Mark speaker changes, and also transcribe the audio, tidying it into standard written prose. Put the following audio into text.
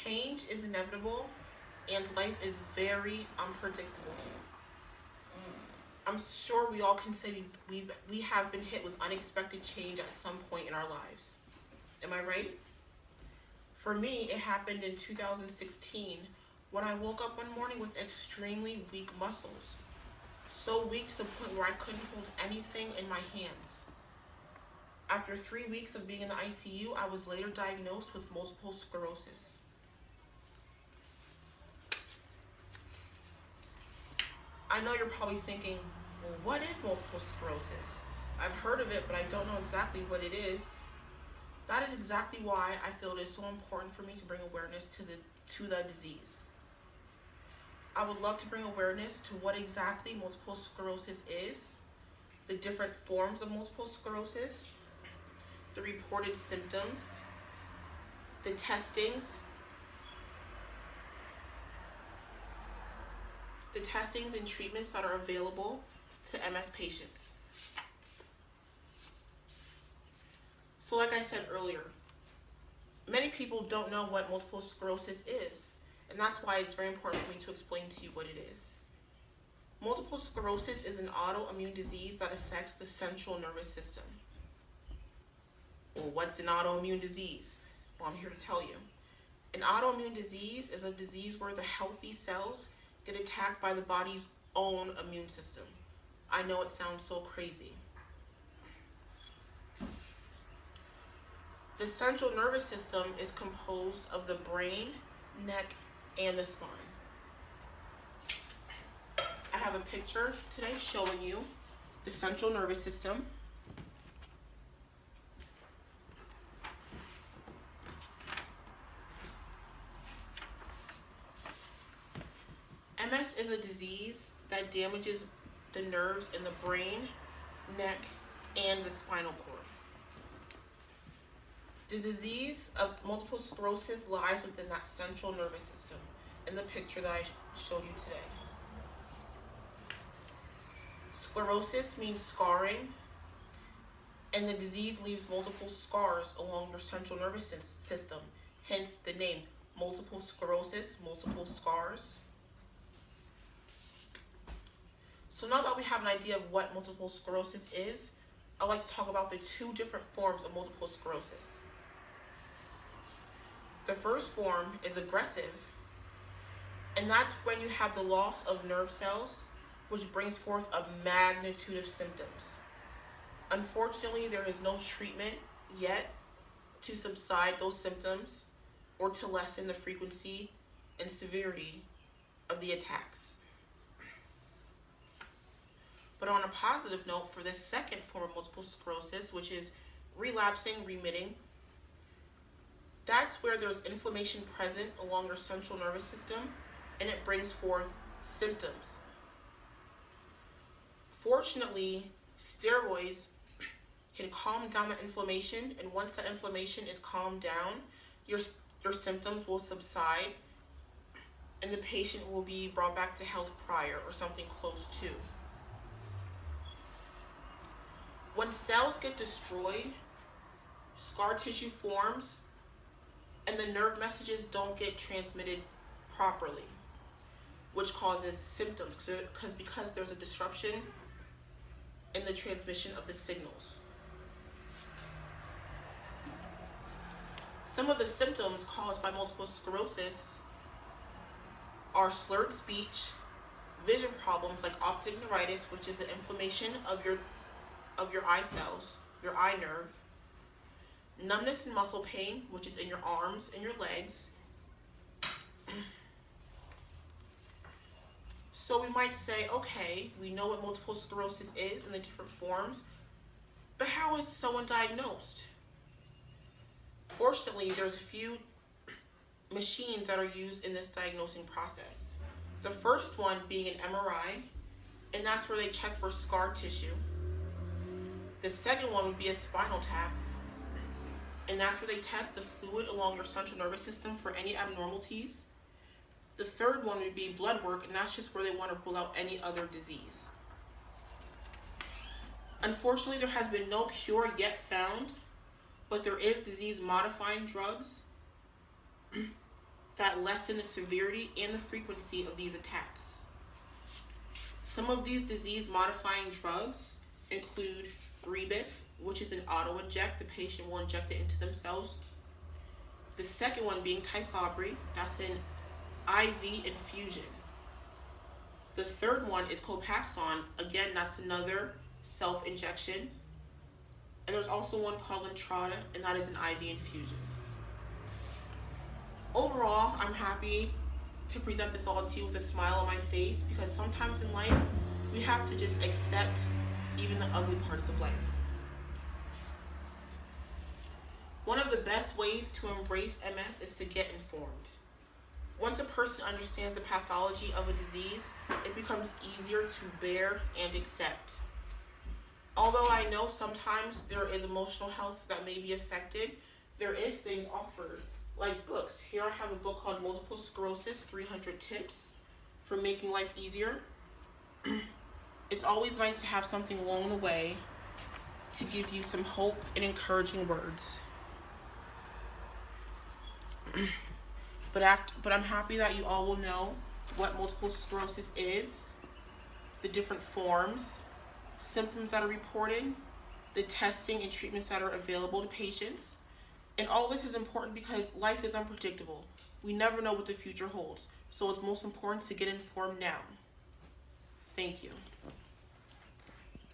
Speaker 1: Change is inevitable and life is very unpredictable. I'm sure we all can say we have been hit with unexpected change at some point in our lives. Am I right? For me, it happened in 2016 when I woke up one morning with extremely weak muscles. So weak to the point where I couldn't hold anything in my hands. After 3 weeks of being in the ICU, I was later diagnosed with multiple sclerosis. I know you're probably thinking, well, what is multiple sclerosis? I've heard of it, but I don't know exactly what it is. That is exactly why I feel it is so important for me to bring awareness to the disease. I would love to bring awareness to what exactly multiple sclerosis is, the different forms of multiple sclerosis, the reported symptoms, the testings and treatments that are available to MS patients. So like I said earlier, many people don't know what multiple sclerosis is, and that's why it's very important for me to explain to you what it is. Multiple sclerosis is an autoimmune disease that affects the central nervous system. Well, what's an autoimmune disease? Well, I'm here to tell you. An autoimmune disease is a disease where the healthy cells get attacked by the body's own immune system. I know it sounds so crazy. The central nervous system is composed of the brain, neck, and the spine. I have a picture today showing you the central nervous system. MS is a disease that damages the nerves in the brain, neck, and the spinal cord. The disease of multiple sclerosis lies within that central nervous system in the picture that I showed you today. Sclerosis means scarring, and the disease leaves multiple scars along your central nervous system, hence the name multiple sclerosis, multiple scars. So now that we have an idea of what multiple sclerosis is, I'd like to talk about the two different forms of multiple sclerosis. The first form is aggressive, and that's when you have the loss of nerve cells, which brings forth a magnitude of symptoms. Unfortunately, there is no treatment yet to subside those symptoms or to lessen the frequency and severity of the attacks. But on a positive note, for this second form of multiple sclerosis, which is relapsing, remitting, that's where there's inflammation present along your central nervous system, and it brings forth symptoms. Fortunately, steroids can calm down the inflammation, and once that inflammation is calmed down, your symptoms will subside, and the patient will be brought back to health prior or something close to. When cells get destroyed, scar tissue forms, and the nerve messages don't get transmitted properly, which causes symptoms because there's a disruption in the transmission of the signals. Some of the symptoms caused by multiple sclerosis are slurred speech, vision problems like optic neuritis, which is the inflammation of your eye cells, your eye nerve, numbness and muscle pain, which is in your arms and your legs. So we might say, okay, we know what multiple sclerosis is and the different forms, but how is someone diagnosed? Fortunately, there's a few machines that are used in this diagnosing process. The first one being an MRI, and that's where they check for scar tissue. The second one would be a spinal tap, and that's where they test the fluid along your central nervous system for any abnormalities. The third one would be blood work, and that's just where they want to rule out any other disease. Unfortunately, there has been no cure yet found, but there is disease-modifying drugs that lessen the severity and the frequency of these attacks. Some of these disease-modifying drugs include Rebif, which is an auto-inject. The patient will inject it into themselves. The second one being Tysabri, that's an IV infusion. The third one is Copaxone. Again, that's another self-injection. And there's also one called Entrada, and that is an IV infusion. Overall, I'm happy to present this all to you with a smile on my face, because sometimes in life, we have to just accept even the ugly parts of life. One of the best ways to embrace MS is to get informed. Once a person understands the pathology of a disease, it becomes easier to bear and accept. Although I know sometimes there is emotional health that may be affected, there is things offered, like books. Here I have a book called Multiple Sclerosis, 300 Tips for Making Life Easier. It's always nice to have something along the way to give you some hope and encouraging words. But I'm happy that you all will know what multiple sclerosis is, the different forms, symptoms that are reported, the testing and treatments that are available to patients. And all this is important because life is unpredictable. We never know what the future holds. So it's most important to get informed now. Thank you.